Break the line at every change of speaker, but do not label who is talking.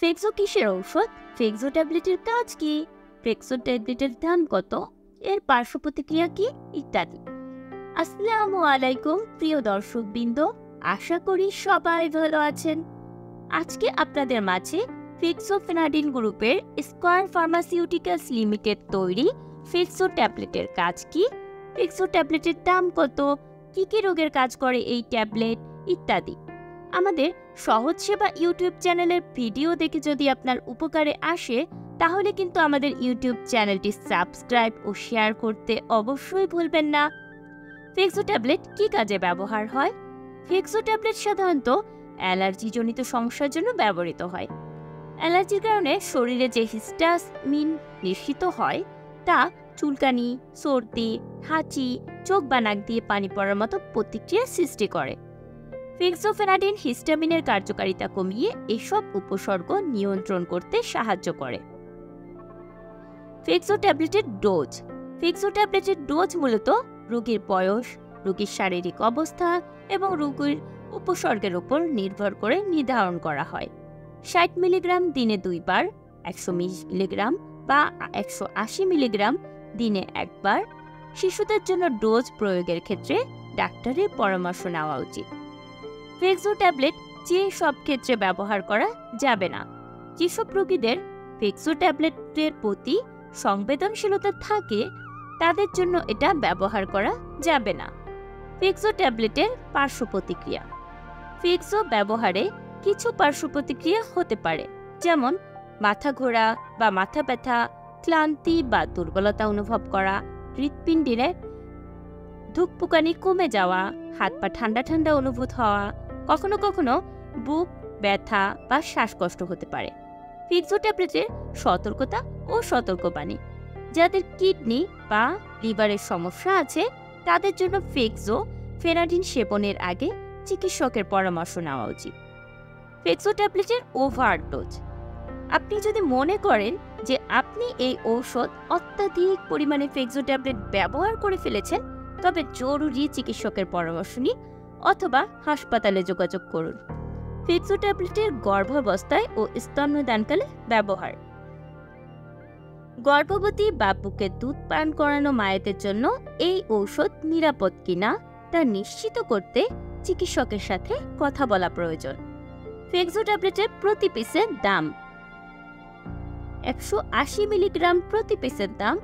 Fexo কিসের ঔষধ? Fexo ট্যাবলেটের কাজ কি? ফেক্সো ট্যাবলেটের দাম কত? এর পার্শ্ব প্রতিক্রিয়া কি? ইত্যাদি। আসসালামু আলাইকুম প্রিয় দর্শকবৃন্দ, আশা করি সবাই ভালো আছেন। আজকে আপনাদের মাঝে ফেক্সোফেনাডিন গ্রুপের স্কয়ার ফার্মাসিউটিক্যালস লিমিটেড তৈরি ফেক্সো ট্যাবলেটের কাজ কি, ফেক্সো ট্যাবলেটের দাম কত, কি কি রোগের কাজ করে এই ট্যাবলেট ইত্যাদি আমাদের সহজ সেবা ইউটিউব চ্যানেলের ভিডিও দেখে যদি আপনার উপকারে আসে, তাহলে কিন্তু আমাদের ইউটিউব চ্যানেলটি সাবস্ক্রাইব ও শেয়ার করতে অবশ্যই ভুলবেন না। ফেক্সো ট্যাবলেট কি কাজে ব্যবহার হয়? ফেক্সো ট্যাবলেট সাধারণত অ্যালার্জিজনিত সমস্যার জন্য ব্যবহৃত হয়। অ্যালার্জির কারণে শরীরে যে হিস্টামিন নিঃসৃত হয় তা চুলকানি, সর্দি, হাঁচি, চোখ বা নাক দিয়ে পানি পড়ার মতো প্রতিক্রিয়া সৃষ্টি করে। ফেক্সোফেনাডিন হিস্টামিনের কার্যকারিতা কমিয়ে এসব উপসর্গ নিয়ন্ত্রণ করতে সাহায্য করে। ফেক্সো ট্যাবলেটের ডোজ। ফেক্সো ট্যাবলেটের ডোজ মূলত রোগীর বয়স, রোগীর শারীরিক অবস্থা এবং রোগীর উপসর্গের উপর নির্ভর করে নির্ধারণ করা হয়। 60 মিলিগ্রাম দিনে 2 বার, 120 মিলিগ্রাম বা 180 মিলিগ্রাম দিনে 1 বার। শিশুদের জন্য ডোজ প্রয়োগের ক্ষেত্রে ডাক্তারের পরামর্শ নেওয়া উচিত। ফেক্সো ট্যাবলেট যে সব ক্ষেত্রে ব্যবহার করা যাবে না। যেসব রোগীদের ফেক্সো ট্যাবলেটের প্রতি সংবেদনশীলতা থাকে তাদের জন্য এটা ব্যবহার করা যাবে না। ফেক্সো ট্যাবলেটের পার্শ্ব প্রতিক্রিয়া। ফেক্সো ব্যবহারে কিছু পার্শ্ব প্রতিক্রিয়া হতে পারে, যেমন মাথা ঘোরা বা মাথা ব্যথা, ক্লান্তি বা দুর্বলতা অনুভব করা, হৃৎপিণ্ডের ধুকপুকানি কমে যাওয়া, হাত পা ঠান্ডা ঠান্ডা অনুভূত হওয়া, কখনো কখনো বুক ব্যথা বা শ্বাসকষ্ট হতে পারে। ফেক্সো ট্যাবলেটের সতর্কতা ও সতর্কবাণী। যাদের কিডনি বা লিভারের সমস্যা আছে তাদের জন্য ফেক্সো ফেনাডিন সেবনের আগে চিকিৎসকের পরামর্শ নেওয়া উচিত। ফেক্সো ট্যাবলেটের ওভারডোজ। আপনি যদি মনে করেন যে আপনি এই ঔষধ অত্যাধিক পরিমাণে ফেক্সো ট্যাবলেট ব্যবহার করে ফেলেছেন, তবে জরুরি চিকিৎসকের পরামর্শ নিন অথবা হাসপাতালে যোগাযোগ করুন। ফেক্সো ট্যাবলেটের গর্ভাবস্থায় ও স্তন্যদানকালে ব্যবহার। গর্ভবতী বা বুকে দুধ পান করানো মায়েদের জন্য এই ঔষধ নিরাপদ কিনা তা নিশ্চিত করতে চিকিৎসকের সাথে কথা বলা প্রয়োজন। ফেক্সো ট্যাবলেটের প্রতি পিসের দাম। 180 মিলিগ্রাম প্রতি পিসের দাম